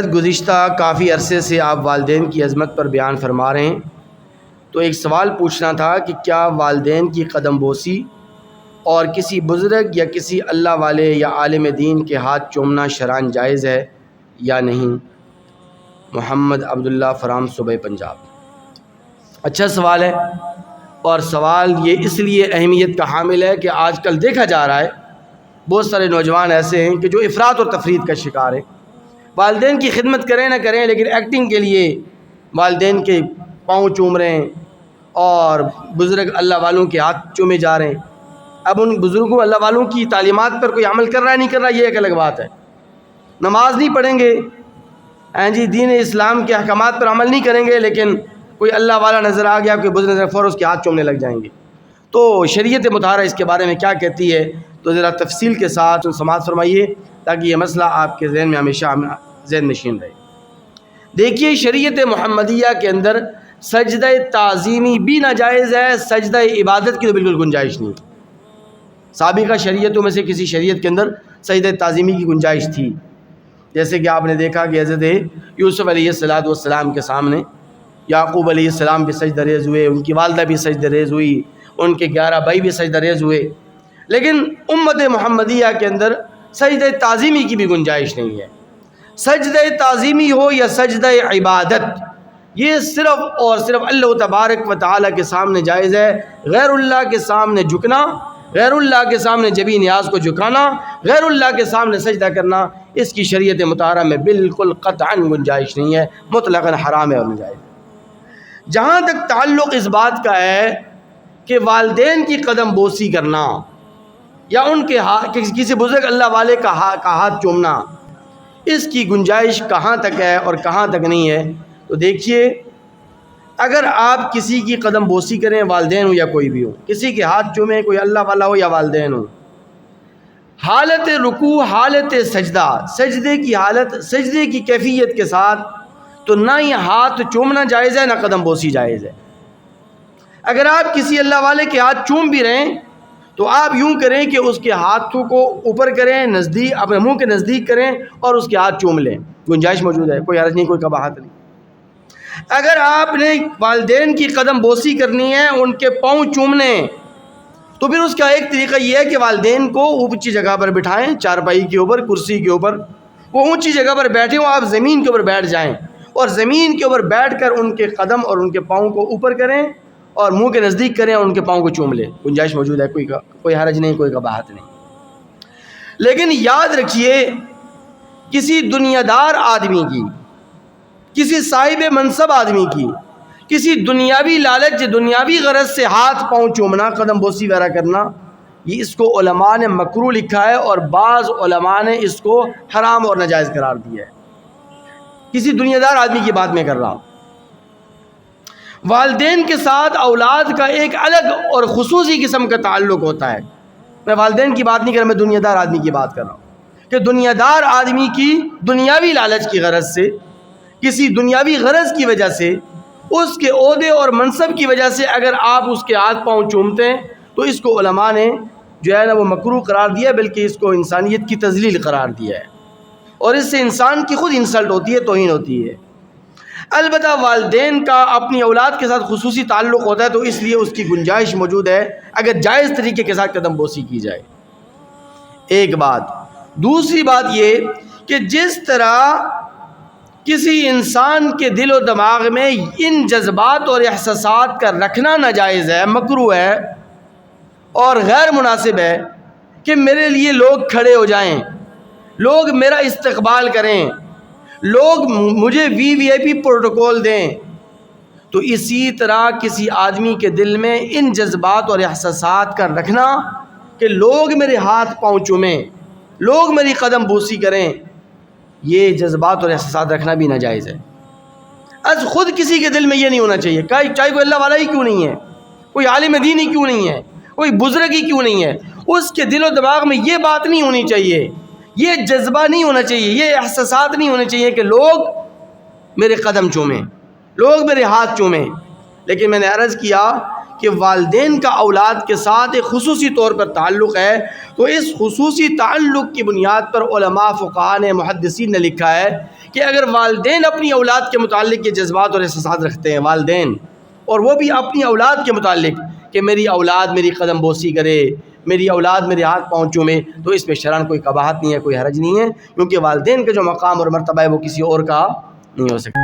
حضرت گزشتہ کافی عرصے سے آپ والدین کی عظمت پر بیان فرما رہے ہیں، تو ایک سوال پوچھنا تھا کہ کیا والدین کی قدم بوسی اور کسی بزرگ یا کسی اللہ والے یا عالم دین کے ہاتھ چومنا شرعاً جائز ہے یا نہیں؟ محمد عبداللہ فرام صوبہ پنجاب۔ اچھا سوال ہے، اور سوال یہ اس لیے اہمیت کا حامل ہے کہ آج کل دیکھا جا رہا ہے بہت سارے نوجوان ایسے ہیں کہ جو افراط اور تفریط کا شکار ہیں۔ والدین کی خدمت کریں نہ کریں لیکن ایکٹنگ کے لیے والدین کے پاؤں چوم رہے ہیں اور بزرگ اللہ والوں کے ہاتھ چومے جا رہے ہیں۔ اب ان بزرگوں اللہ والوں کی تعلیمات پر کوئی عمل کر رہا ہے نہیں کر رہا یہ ایک الگ بات ہے۔ نماز نہیں پڑھیں گے، دین اسلام کے احکامات پر عمل نہیں کریں گے، لیکن کوئی اللہ والا نظر آ گیا، کوئی بزرگ نظر فوراً اس کے ہاتھ چومنے لگ جائیں گے۔ تو شریعت مطہرہ اس کے بارے میں کیا کہتی ہے تو ذرا تفصیل کے ساتھ سماعت فرمائیے تاکہ یہ مسئلہ آپ کے ذہن میں ہمیشہ ذہن نشین رہے۔ دیکھیے، شریعت محمدیہ کے اندر سجدہ تعظیمی بھی ناجائز ہے، سجدہ عبادت کی تو بالکل گنجائش نہیں۔ سابقہ شریعتوں میں سے کسی شریعت کے اندر سجدہ تعظیمی کی گنجائش تھی، جیسے کہ آپ نے دیکھا کہ حضرت یوسف علیہ السلام کے سامنے یعقوب علیہ السلام بھی سجدہ ریز ہوئے، ان کی والدہ بھی سجدہ ریز ہوئی، ان کے 11 بھائی بھی سجدہ ریز ہوئے، لیکن امت محمدیہ کے اندر سجدہ تعظیمی کی بھی گنجائش نہیں ہے۔ سجدہ تعظیمی ہو یا سجدہ عبادت، یہ صرف اور صرف اللہ تبارک و تعالیٰ کے سامنے جائز ہے۔ غیر اللہ کے سامنے جھکنا، غیر اللہ کے سامنے جبی نیاز کو جھکانا، غیر اللہ کے سامنے سجدہ کرنا، اس کی شریعت مطہرہ میں بالکل قطعاً گنجائش نہیں ہے، مطلقاً حرام ہے اور ناجائز ہے۔ جہاں تک تعلق اس بات کا ہے کہ والدین کی قدم بوسی کرنا یا ان کے کسی بزرگ اللہ والے کا ہاتھ چومنا، اس کی گنجائش کہاں تک ہے اور کہاں تک نہیں ہے، تو دیکھیے، اگر آپ کسی کی قدم بوسی کریں، والدین ہو یا کوئی بھی ہو، کسی کے ہاتھ چومیں، کوئی اللہ والا ہو یا والدین ہو، حالت رکوع، حالت سجدہ، سجدے کی حالت، سجدے کی کیفیت کے ساتھ تو نہ ہی ہاتھ چومنا جائز ہے نہ قدم بوسی جائز ہے۔ اگر آپ کسی اللہ والے کے ہاتھ چوم بھی رہے ہیں تو آپ یوں کریں کہ اس کے ہاتھوں کو اوپر کریں، نزدیک اپنے منہ کے نزدیک کریں اور اس کے ہاتھ چوم لیں، گنجائش موجود ہے، کوئی حرج نہیں، کوئی قباحت نہیں۔ اگر آپ نے والدین کی قدم بوسی کرنی ہے، ان کے پاؤں چومنے، تو پھر اس کا ایک طریقہ یہ ہے کہ والدین کو اونچی جگہ پر بٹھائیں، چارپائی کے اوپر، کرسی کے اوپر، وہ اونچی جگہ پر بیٹھے ہوں، آپ زمین کے اوپر بیٹھ جائیں اور زمین کے اوپر بیٹھ کر ان کے قدم اور ان کے پاؤں کو اوپر کریں اور منہ کے نزدیک کریں اور ان کے پاؤں کو چوم لیں، گنجائش موجود ہے، کوئی حرج نہیں، کوئی قباحت نہیں۔ لیکن یاد رکھیے، کسی دنیا دار آدمی کی، کسی صاحب منصب آدمی کی، کسی دنیاوی لالچ، دنیاوی غرض سے ہاتھ پاؤں چومنا، قدم بوسی وغیرہ کرنا، یہ اس کو علماء نے مکروہ لکھا ہے اور بعض علماء نے اس کو حرام اور ناجائز قرار دیا ہے۔ کسی دنیا دار آدمی کی بات میں کر رہا ہوں۔ والدین کے ساتھ اولاد کا ایک الگ اور خصوصی قسم کا تعلق ہوتا ہے۔ میں والدین کی بات نہیں کر رہا، میں دنیا دار آدمی کی بات کر رہا ہوں کہ دنیا دار آدمی کی دنیاوی لالچ کی غرض سے، کسی دنیاوی غرض کی وجہ سے، اس کے عہدے اور منصب کی وجہ سے اگر آپ اس کے ہاتھ پاؤں چومتے ہیں تو اس کو علماء نے جو ہے نا وہ مکروہ قرار دیا، بلکہ اس کو انسانیت کی تذلیل قرار دیا ہے، اور اس سے انسان کی خود انسلٹ ہوتی ہے، توہین ہوتی ہے۔ البتہ والدین کا اپنی اولاد کے ساتھ خصوصی تعلق ہوتا ہے تو اس لیے اس کی گنجائش موجود ہے اگر جائز طریقے کے ساتھ قدم بوسی کی جائے۔ ایک بات۔ دوسری بات یہ کہ جس طرح کسی انسان کے دل و دماغ میں ان جذبات اور احساسات کا رکھنا ناجائز ہے، مکروہ ہے اور غیر مناسب ہے کہ میرے لیے لوگ کھڑے ہو جائیں، لوگ میرا استقبال کریں، لوگ مجھے وی آئی پی پروٹوکول دیں، تو اسی طرح کسی آدمی کے دل میں ان جذبات اور احساسات کا رکھنا کہ لوگ میرے ہاتھ پاؤں چومیں، لوگ میری قدم بوسی کریں، یہ جذبات اور احساسات رکھنا بھی ناجائز ہے۔ از خود کسی کے دل میں یہ نہیں ہونا چاہیے، چاہے کوئی اللہ والا ہی کیوں نہیں ہے، کوئی عالم دین ہی کیوں نہیں ہے، کوئی بزرگ ہی کیوں نہیں ہے، اس کے دل و دماغ میں یہ بات نہیں ہونی چاہیے، یہ جذبہ نہیں ہونا چاہیے، یہ احساسات نہیں ہونے چاہیے کہ لوگ میرے قدم چومیں، لوگ میرے ہاتھ چومیں۔ لیکن میں نے عرض کیا کہ والدین کا اولاد کے ساتھ ایک خصوصی طور پر تعلق ہے، تو اس خصوصی تعلق کی بنیاد پر علماء، فقہاء نے، محدثین نے لکھا ہے کہ اگر والدین اپنی اولاد کے متعلق یہ جذبات اور احساسات رکھتے ہیں، والدین، اور وہ بھی اپنی اولاد کے متعلق کہ میری اولاد میری قدم بوسی کرے، میری اولاد میرے ہاتھ پاؤں چومے، تو اس میں شرعاً کوئی قباحت نہیں ہے، کوئی حرج نہیں ہے، کیونکہ والدین کا جو مقام اور مرتبہ ہے وہ کسی اور کا نہیں ہو سکتا۔